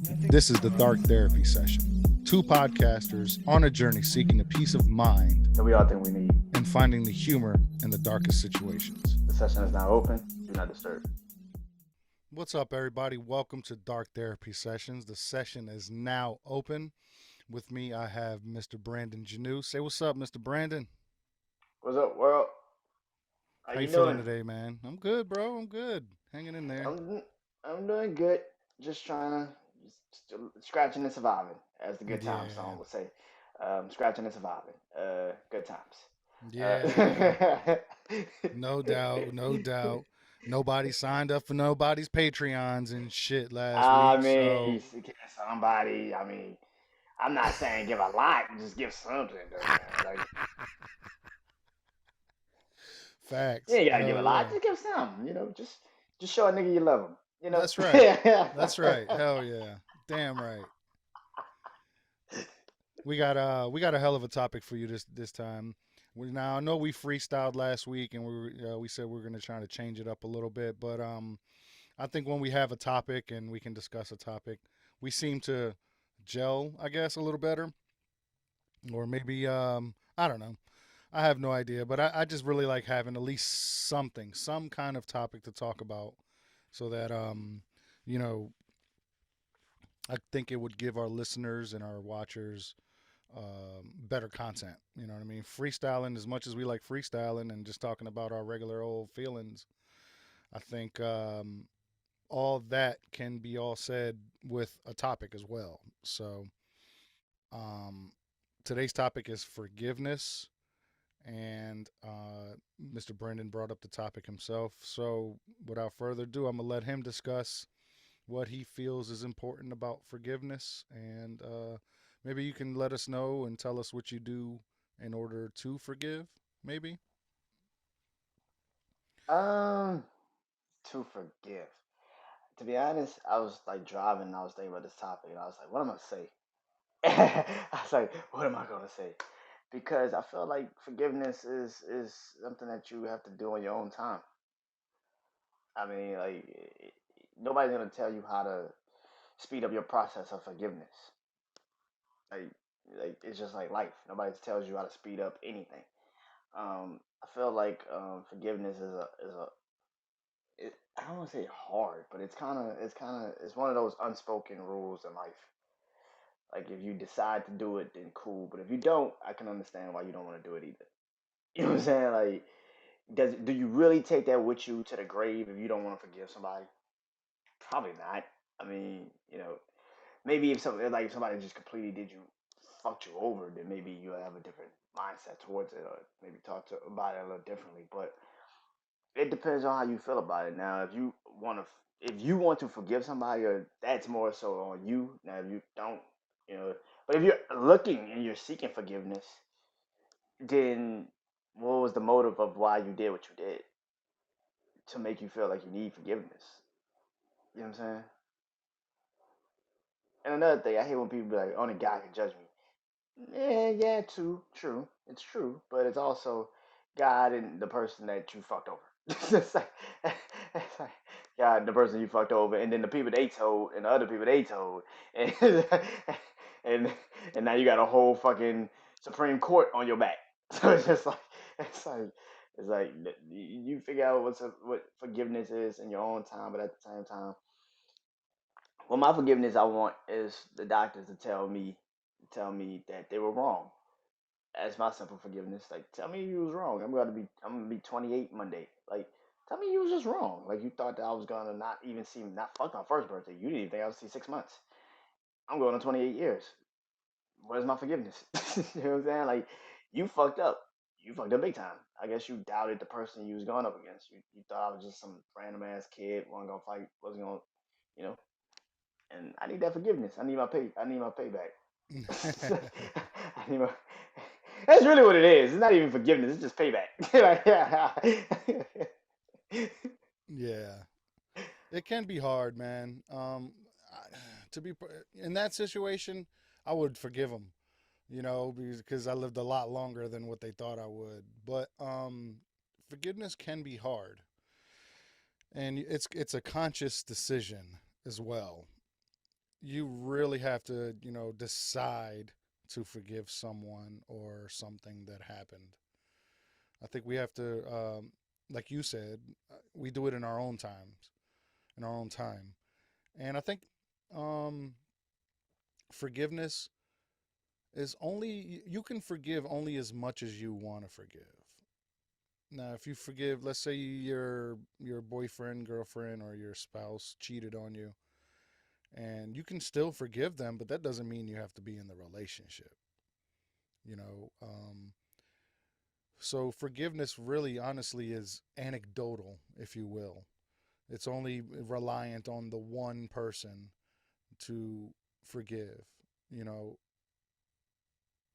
This is the Dark Therapy Session. Two podcasters on a journey seeking a peace of mind that we all think we need. and finding the humor in the darkest situations. The session is now open. Do not disturb. What's up, everybody? Welcome to Dark Therapy Sessions. The session is now open. With me, I have Mr. Brandon Janu. Say what's up, Mr. Brandon. What's up, world? How How you you feeling doing? today, man? I'm good, bro. I'm good. Hanging in there. I'm I'm doing good. Just trying to scratching and surviving, as the Good Times Yeah. song would say. Scratching and surviving. Good times. Yeah. Uh, No doubt. No doubt. Nobody signed up for nobody's Patreons and shit last I week, mean, so. you see, somebody. I mean, I'm not saying give a lot, just give something, though, man. Like you Facts. ain't gotta give Hell a lot, yeah. just give some. Just show a nigga you love him. That's right. That's right. Hell yeah. Damn right. We got a hell of a topic for you this time. Now I know we freestyled last week and we said we are gonna try to change it up a little bit, but I think when we have a topic and we can discuss a topic, we seem to gel, I guess, a little better. Or maybe I don't know. I have no idea, but I just really like having at least something, some kind of topic to talk about, so that you know, I think it would give our listeners and our watchers better content. You know what I mean? Freestyling, as much as we like freestyling and just talking about our regular old feelings, I think all that can be all said with a topic as well. So um, today's topic is forgiveness, and Mr. Brendan brought up the topic himself. So without further ado, I'm gonna let him discuss what he feels is important about forgiveness, and maybe you can let us know and tell us what you do in order to forgive. Maybe. um, to forgive. To be honest, I was like driving and I was thinking about this topic and I was like, what am I gonna say? I was like, what am I gonna say? Because I feel like forgiveness is something that you have to do on your own time. I mean, like nobody's gonna tell you how to speed up your process of forgiveness. Like it's just like life. Nobody tells you how to speed up anything. I feel like forgiveness I don't want to say hard, but it's one of those unspoken rules in life. Like if you decide to do it, then cool. But if you don't, I can understand why you don't want to do it either. You know what I'm saying? Like, do you really take that with you to the grave if you don't want to forgive somebody? Probably not. I mean, maybe if somebody just completely did you fucked you over, then maybe you have a different mindset towards it, or maybe about it a little differently. But it depends on how you feel about it. Now, if you want to forgive somebody, or that's more so on you. Now, if you don't, you know, but if you're looking and you're seeking forgiveness, then what was the motive of why you did what you did to make you feel like you need forgiveness? You know what I'm saying? And another thing, I hate when people be like, "Only God can judge me." Yeah, yeah, true. It's true, but it's also God and the person that you fucked over. It's like God, the person you fucked over, and then the people they told, and the other people they told, and and and now you got a whole fucking Supreme Court on your back. So it's like it's like you figure out what forgiveness is in your own time, but at the same time, well, my forgiveness I want is the doctors to tell me that they were wrong. That's my simple forgiveness. Like, tell me you was wrong. I'm gonna be 28 Monday. Like, tell me you was just wrong. Like, you thought that I was gonna not even see not fuck my first birthday. You didn't even think I would see 6 months. I'm going on 28 years. Where's my forgiveness? You know what I'm saying? Like, you fucked up. You fucked up big time. I guess you doubted the person you was going up against. You thought I was just some random ass kid, wasn't gonna fight, wasn't gonna, you know. And I need that forgiveness. I need my pay. I need my payback. I need my. That's really what it is. It's not even forgiveness. It's just payback. Like, Yeah, it can be hard, man. To be in that situation, I would forgive them, because I lived a lot longer than what they thought I would. But forgiveness can be hard, and it's a conscious decision as well. you really have to, decide to forgive someone or something that happened. I think we have to, like you said, we do it in our own times, in our own time. And I think um, forgiveness is only, you can forgive only as much as you want to forgive. Now, if you forgive, let's say your boyfriend, girlfriend, or your spouse cheated on you, and you can still forgive them, but that doesn't mean you have to be in the relationship. You know, so forgiveness really, honestly, is anecdotal, if you will. It's only reliant on the one person to forgive. You know,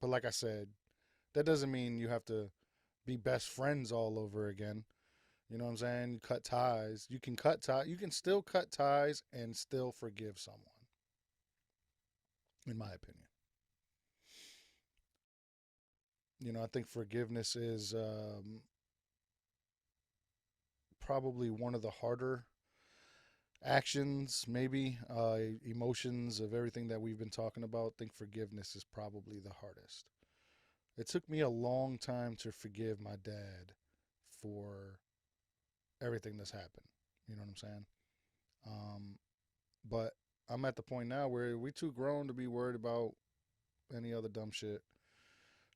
but like I said, that doesn't mean you have to be best friends all over again. You know what I'm saying? Cut ties. You can cut ties. You can still cut ties and still forgive someone, in my opinion. I think forgiveness is probably one of the harder actions, maybe emotions of everything that we've been talking about. I think forgiveness is probably the hardest. It took me a long time to forgive my dad for everything that's happened. You know what I'm saying? Um, but I'm at the point now where we too grown to be worried about any other dumb shit.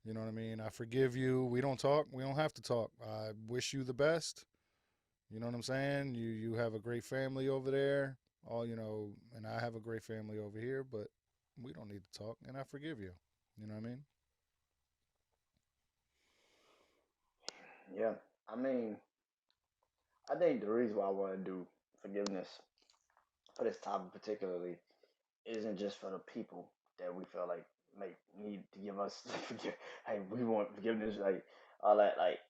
You know what I mean? I forgive you. We don't talk. We don't have to talk. I wish you the best. You know what I'm saying? You have a great family over there. And I have a great family over here, but we don't need to talk and I forgive you. You know what I mean? Yeah, I mean, I think the reason why I want to do forgiveness for this topic particularly isn't just for the people that we feel like may need to give us forgive. Hey, we want forgiveness, like all that. Like,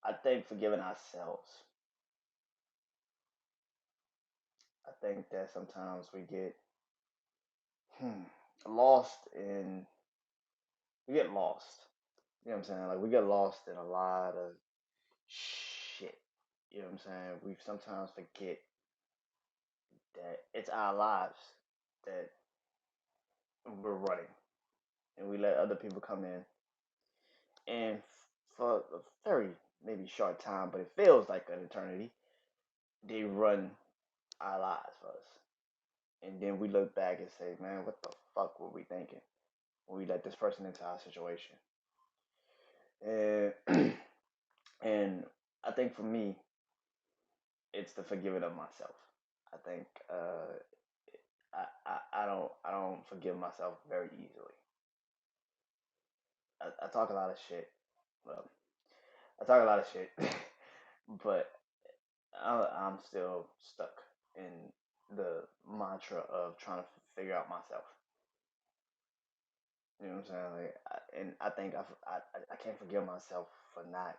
I think forgiving ourselves. I think that sometimes we get hmm, lost in we get lost. You know what I'm saying? Like we get lost in a lot of shit. You know what I'm saying? We sometimes forget that it's our lives that we're running, and we let other people come in, and for a very maybe short time, but it feels like an eternity. They run our lives for us, and then we look back and say, "Man, what the fuck were we thinking when we let this person into our situation?" And and I think for me, it's the forgiving of myself. I think I don't forgive myself very easily. I talk a lot of shit. Well, I talk a lot of shit, but I'm still stuck in the mantra of trying to figure out myself. You know what I'm saying? And I think I can't forgive myself for not.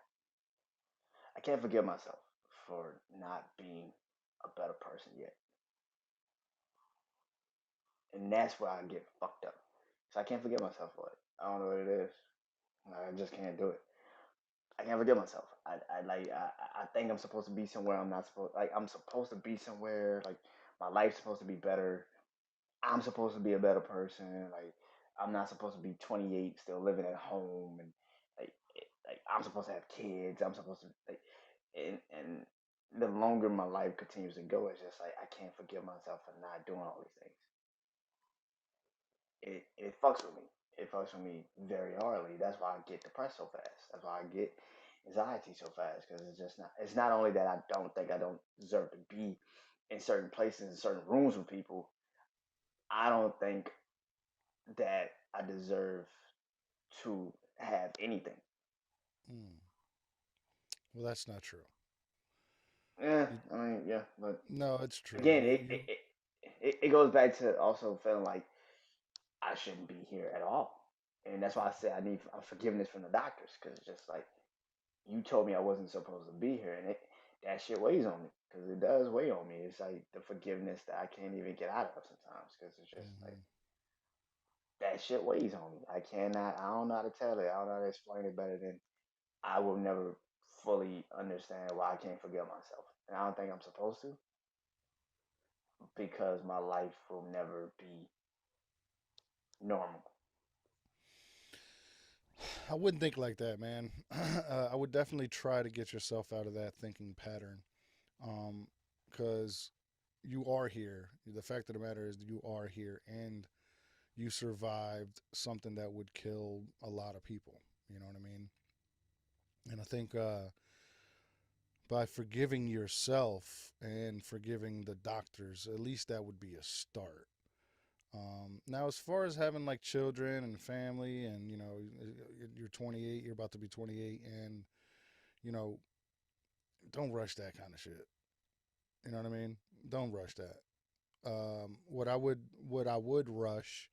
I can't forgive myself for not being a better person yet, and that's where I get fucked up. So I can't forgive myself for it. I don't know what it is. I just can't do it. I can't forgive myself. I think I'm supposed to be somewhere I'm not supposed. Like I'm supposed to be somewhere. Like my life's supposed to be better. I'm supposed to be a better person. Like I'm not supposed to be 28 still living at home and like I'm supposed to have kids. I'm supposed to like and the longer my life continues to go, it's just like I can't forgive myself for not doing all these things. It fucks with me. It fucks with me very hardly. That's why I get depressed so fast. That's why I get anxiety so fast because it's just not. It's not only that I don't think I don't deserve to be in certain places, in certain rooms with people. I don't think that I deserve to have anything. Mm. Well, that's not true. Yeah, You, I mean, yeah, but no, it's true. again, it goes back to also feeling like I shouldn't be here at all, and that's why I say I need forgiveness from the doctors because it's just like you told me I wasn't supposed to be here, and that shit weighs on me because it does weigh on me. It's like the forgiveness that I can't even get out of sometimes because it's just like hmm that shit weighs on me. I cannot. I don't know how to tell it. I don't know how to explain it better than I will never fully understand why I can't forgive myself, and I don't think I'm supposed to because my life will never be. normal. I wouldn't think like that, man. I would definitely try to get yourself out of that thinking pattern, because you are here. The fact of the matter is, you are here, and you survived something that would kill a lot of people. You know what I mean? And I think by forgiving yourself and forgiving the doctors, at least that would be a start. Now, as far as having like children and family, and you're 28, you're about to be 28, and you know, don't rush that kind of shit. You know what I mean? Don't rush that. What I would rush.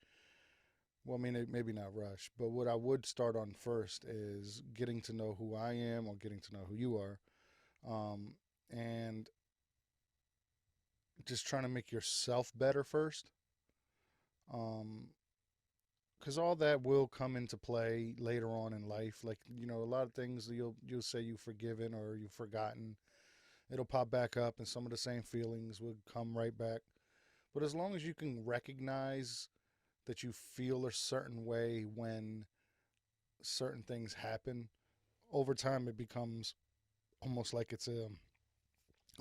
Well, I mean, maybe not rush, but what I would start on first is getting to know who I am, or getting to know who you are, um, and just trying to make yourself better first. Um, because all that will come into play later on in life. Like, a lot of things you'll say you've forgiven or you've forgotten. It'll pop back up, and some of the same feelings will come right back. But as long as you can recognize that you feel a certain way when certain things happen, over time it becomes almost like it's a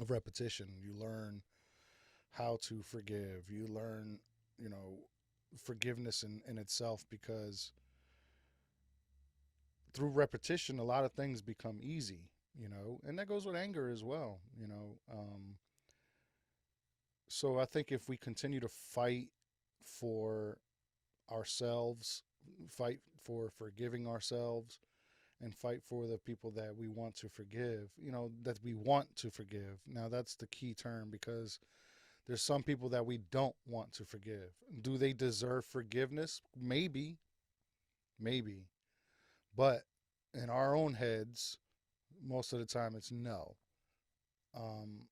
repetition. You learn how to forgive. You learn, you know, forgiveness in itself, because through repetition, a lot of things become easy, and that goes with anger as well. So I think if we continue to fight for ourselves, fight for forgiving ourselves, and fight for the people that we want to forgive, that we want to forgive. Now, that's the key term, because there's some people that we don't want to forgive. Do they deserve forgiveness? Maybe, maybe. But in our own heads, most of the time it's no. Um,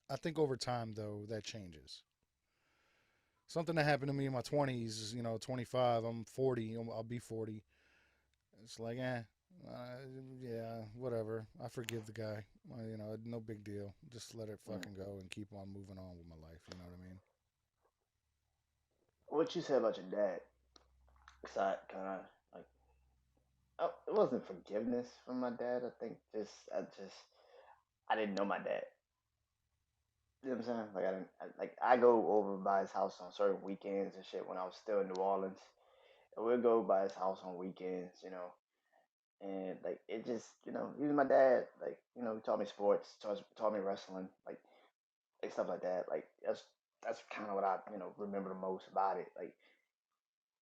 I think over time, though, that changes. Something that happened to me in my 20s, 25, I'm 40, I'll be 40. It's like, yeah, whatever. I forgive the guy. No big deal. Just let it Mm. fucking go and keep on moving on with my life. You know what I mean? What you said about your dad? Cause I kind of like, oh, it wasn't forgiveness from my dad. I think I didn't know my dad. You know what I'm saying? Like I go over by his house on certain weekends and shit when I was still in New Orleans. And we'd go by his house on weekends, and like it just, he was my dad. Like, he taught me sports, taught me wrestling, like stuff like that. Like that's kind of what I remember the most about it. Like,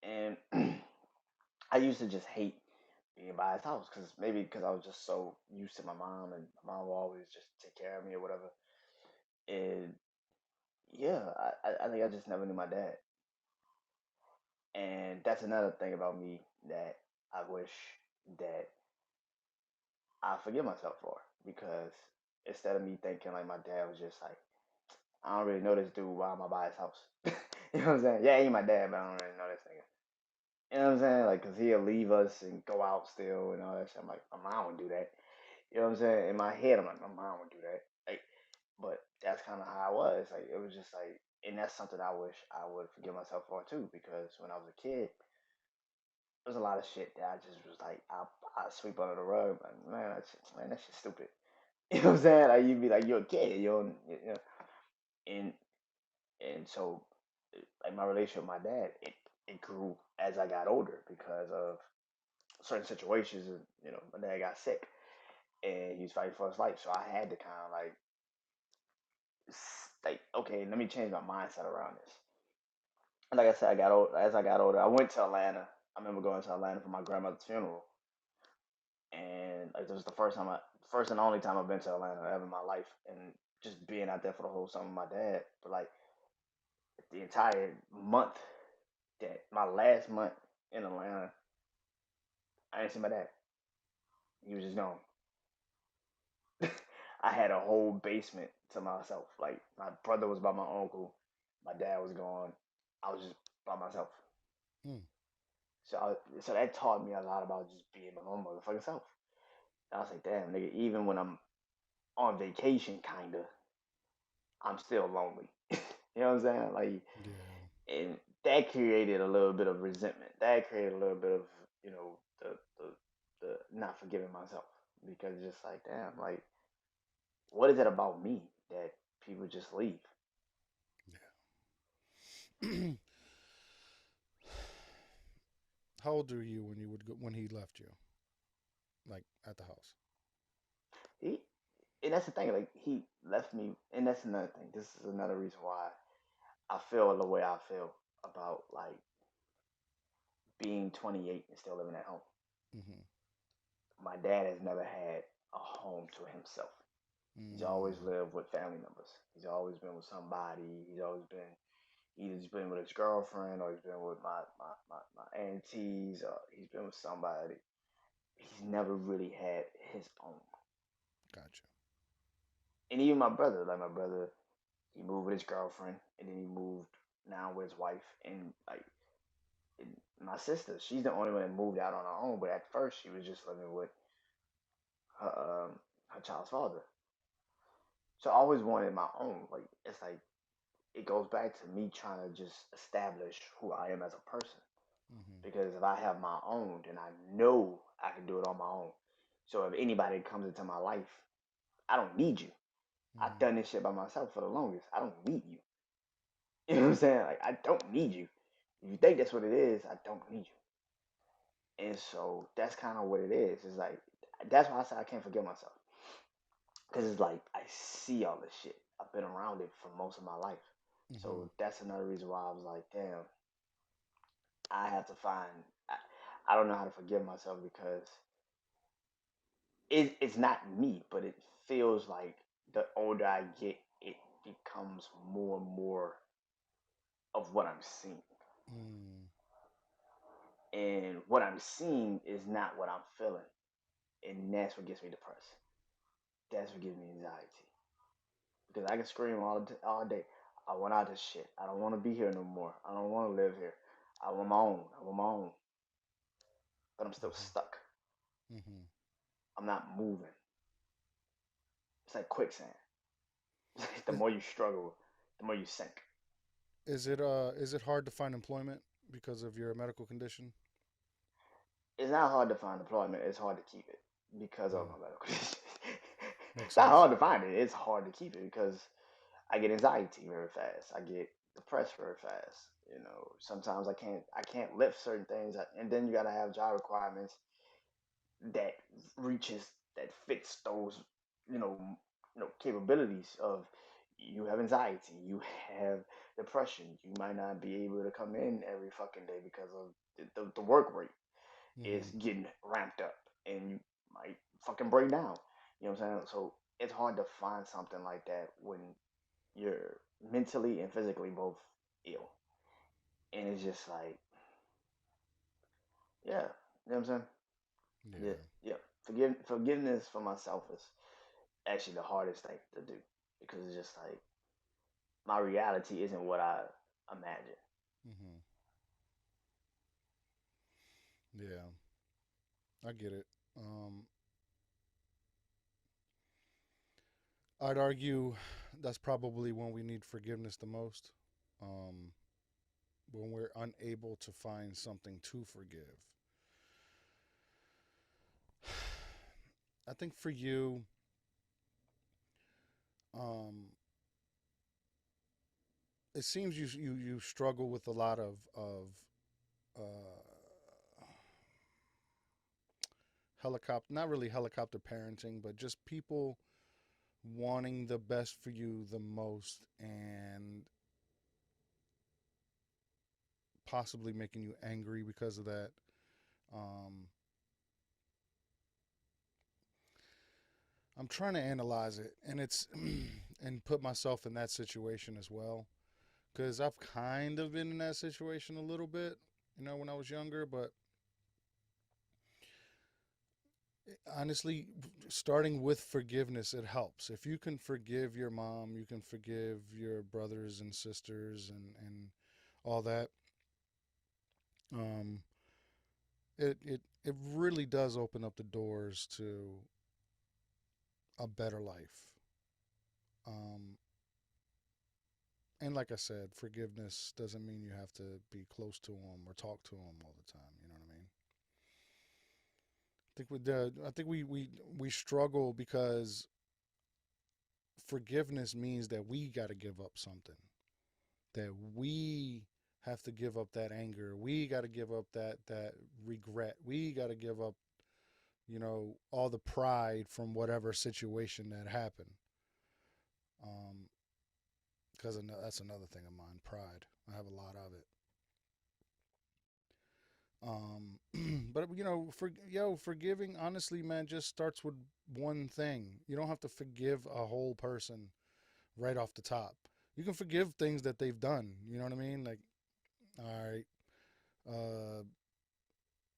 and I used to just hate being by his house because maybe because I was just so used to my mom, and my mom will always just take care of me or whatever. And yeah, I think I just never knew my dad. And that's another thing about me that I wish that I forgive myself for, because instead of me thinking like my dad was just like, I don't really know this dude. Why am I by his house? You know what I'm saying? Yeah, he ain't my dad, but I don't really know this nigga. You know what I'm saying? Like, cause he'll leave us and go out still and all that shit. I'm like, my mom would do that. You know what I'm saying? In my head, I'm like, my mom would do that. Like, but that's kind of how I was. Like, it was just like, and that's something I wish I would forgive myself for too. Because when I was a kid, there's a lot of shit that I just was like, I sweep under the rug. Like, man, that shit's stupid. You know what I'm saying? Like, you'd be like, you're a kid, and and so like my relationship with my dad, it grew as I got older because of certain situations. And my dad got sick and he was fighting for his life, so I had to kind of like, okay, let me change my mindset around this. And like I said, I got old. As I got older, I went to Atlanta. I remember going to Atlanta for my grandmother's funeral, and like this was the first and only time I've been to Atlanta ever in my life, and just being out there for the whole summer with my dad. But like the entire month, that my last month in Atlanta, I didn't see my dad. He was just gone. I had a whole basement to myself. Like my brother was by my uncle, my dad was gone. I was just by myself. Hmm. So that taught me a lot about just being my own motherfucking self. I was like, damn, nigga, even when I'm on vacation, kinda, I'm still lonely. You know what I'm saying? Like, Yeah. and that that created a little bit of resentment. That created a little bit of the not forgiving myself because it's just like damn, like what is it about me that people just leave? Yeah. How old were you when you would go, when he left you, like at the house? He and that's the thing. Like he left me, and that's another thing. This is another reason why I feel the way I feel about like being 28 and still living at home. Mm-hmm. My dad has never had a home to himself. He's always Mm, lived with family members. He's always been with somebody. He's always been either he's been with his girlfriend or he's been with my aunties or he's been with somebody. He's never really had his own. gotcha. And even my brother, he moved with his girlfriend and then he moved now with his wife and like and my sister, she's the only one that moved out on her own. But at first, she was just living with her child's father. So I always wanted my own. Like it's like it goes back to me trying to just establish who I am as a person. Mm-hmm. Because if I have my own, then I know I can do it on my own. So if anybody comes into my life, I don't need you. I've Mm-hmm. done this shit by myself for the longest. I don't need you. You know what I'm saying? Like I don't need you. If you think that's what it is, I don't need you. And so that's kind of what it is. It's like that's why I say I can't forgive myself because it's like I see all this shit. I've been around it for most of my life. Mm-hmm. So that's another reason why I was like, damn, I have to find. I don't know how to forgive myself because it's not me, but it feels like the older I get, it becomes more and more of what I'm seeing. Mm, And what I'm seeing is not what I'm feeling. And that's what gets me depressed. That's what gives me anxiety. Because I can scream all day. I want out of this shit. I don't want to be here no more. I don't want to live here. I want my own. I want my own. But I'm still mm-hmm. stuck. Mm-hmm. I'm not moving. It's like quicksand. The Is, more you struggle, the more you sink. is it hard to find employment because of your medical condition? It's not hard to find employment. It's hard to keep it because of Mm, my medical condition. makes It's not sense. hard to find it. It's hard to keep it because I get anxiety very fast. I get depressed very fast. You know, sometimes I can't lift certain things, and then you gotta have job requirements that reaches that fits those you know capabilities of you have anxiety, you have depression, you might not be able to come in every fucking day because of the work rate is Mm-hmm. getting ramped up and you might fucking break down. You know what I'm saying? So it's hard to find something like that when you're mentally and physically both ill. And it's just like, yeah, you know what I'm saying? Yeah, Yeah. yeah. Forgiveness for myself is actually the hardest thing to do because it's just like my reality isn't what I imagine. Mm-hmm. Yeah. I get it. Um, I'd argue that's probably when we need forgiveness the most. Um, when we're unable to find something to forgive. I think for you, um, it seems you struggle with a lot of helicopter, not really helicopter parenting, but just people wanting the best for you the most and possibly making you angry because of that. Um, I'm trying to analyze it, and it's and put myself in that situation as well, because I've kind of been in that situation a little bit, when I was younger. But honestly, starting with forgiveness, it helps. If you can forgive your mom, you can forgive your brothers and sisters, and all that. Um, it really does open up the doors to a better life. Um, And like I said, forgiveness doesn't mean you have to be close to them or talk to them all the time. You know what I mean? I think we struggle because forgiveness means that we got to give up something. That we have to give up that anger. We got to give up that regret. We got to give up, all the pride from whatever situation that happened. Um, because that's another thing of mine, pride. I have a lot of it. But forgiving honestly, man, just starts with one thing. You don't have to forgive a whole person right off the top. You can forgive things that they've done. You know what I mean? Like, all right, uh,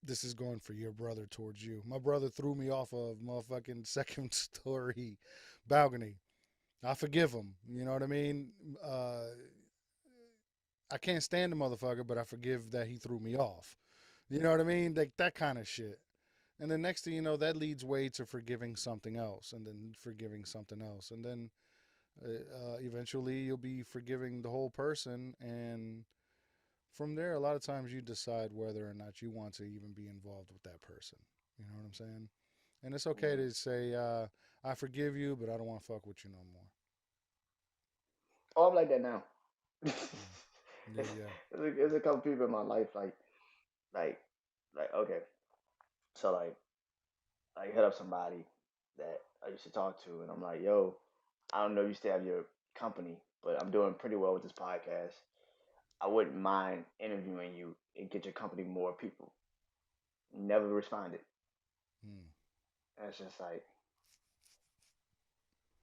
this is going for your brother towards you. My brother threw me off a motherfucking second story balcony. I forgive him. You know what I mean? I can't stand the motherfucker, but I forgive that he threw me off. You know what I mean? Like that kind of shit. And then next thing you know, that leads way to forgiving something else, and then forgiving something else, and then eventually you'll be forgiving the whole person. And from there, a lot of times you decide whether or not you want to even be involved with that person. You know what I'm saying? And it's okay Yeah. to say, "I forgive you, but I don't want to fuck with you no more." Oh, I'm like that now. there's, Yeah, yeah, yeah. there's a couple people in my life like okay, so I hit up somebody that I used to talk to, and I'm like, yo, I don't know if you still have your company, but I'm doing pretty well with this podcast. I wouldn't mind interviewing you and get your company more people. Never responded. Hmm. And it's just like,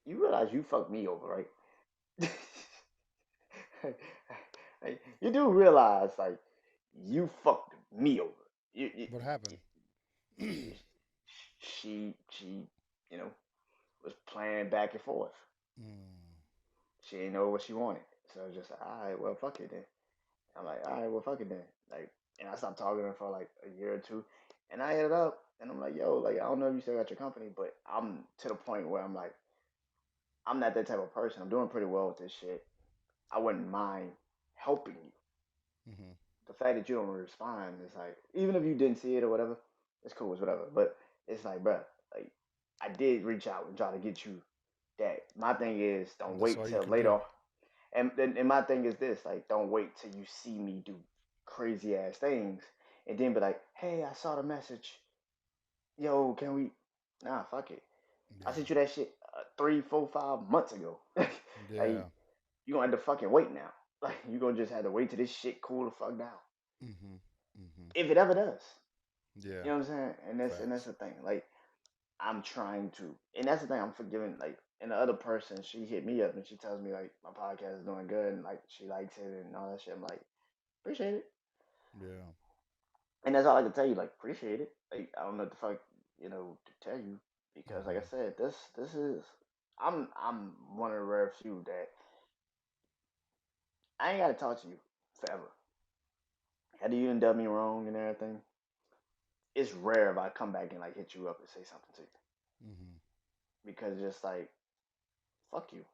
you realize you fucked me over, right? Like, you do realize, like, you fucked me over. What happened? You, she, you know, was playing back and forth. Mm, She didn't know what she wanted. So I was just like, all right, well, fuck it then. I'm like, all right, well, fuck it then. Like, and I stopped talking to her for like a year or two. And I hit it up and I'm like, yo, like, I don't know if you still got your company, but I'm to the point where I'm like, I'm not that type of person. I'm doing pretty well with this shit. I wouldn't mind helping you. mm-hmm. The fact that you don't respond is like, even if you didn't see it or whatever, it's cool, it's whatever. But it's like, bruh, like, I did reach out and try to get you that. My thing is, don't That's wait all you till can later. do. And my thing is this, like, don't wait till you see me do crazy ass things and then be like, hey, I saw the message. Yo, can we? Nah, fuck it. I Yeah, sent you that shit 3, 4, 5 months ago. Like, yeah. you gonna have to fucking wait now. Like, you gonna just have to wait till this shit cool the fuck down. Mm-hmm. Mm-hmm. If it ever does. Yeah. You know what I'm saying? And that's Facts. the thing. Like, I'm trying to, and that's the thing. I'm forgiving. Like, and the other person, she hit me up and she tells me like my podcast is doing good and like she likes it and all that shit. I'm like, appreciate it. Yeah. And that's all I can tell you. Like, appreciate it. Like, I don't know what the fuck to tell you because, like I Mm-hmm. said, this is I'm one of the rare few that I ain't gotta talk to you forever. Had you done me wrong and everything, it's rare if I come back and like hit you up and say something to you Mm-hmm. because it's just like fuck you.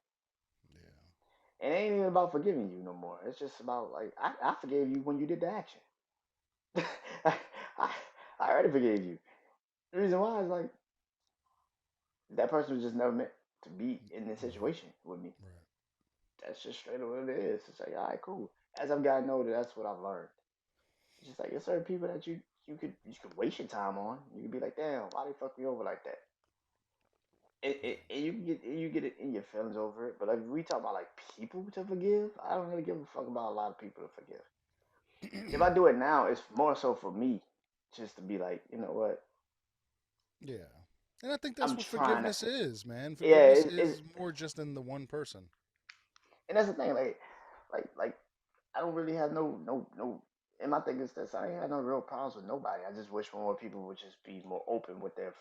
Yeah. It ain't even about forgiving you no more. It's just about like I forgave you when you did the action. I, I I already forgave you. The reason why is like that person was just never meant to be in this Right. situation with me. Right. That's just straight up what it is. It's like, all right, cool. As I've gotten older, that's what I've learned. It's just like there's certain people that you could waste your time on. You could be like, damn, why they fuck me over like that? And you get it in your feelings over it. But like we talk about like people to forgive, I don't really give a fuck about a lot of people to forgive. If I do it now, it's more so for me, just to be like, you know what? Yeah. And I think that's I'm what trying to. forgiveness is, man. Yeah, Forgiveness it's is more just than the one person. and that's the thing. Like I don't really have no. And my thing is this: I ain't had no real problems with nobody. I just wish more people would just be more open with their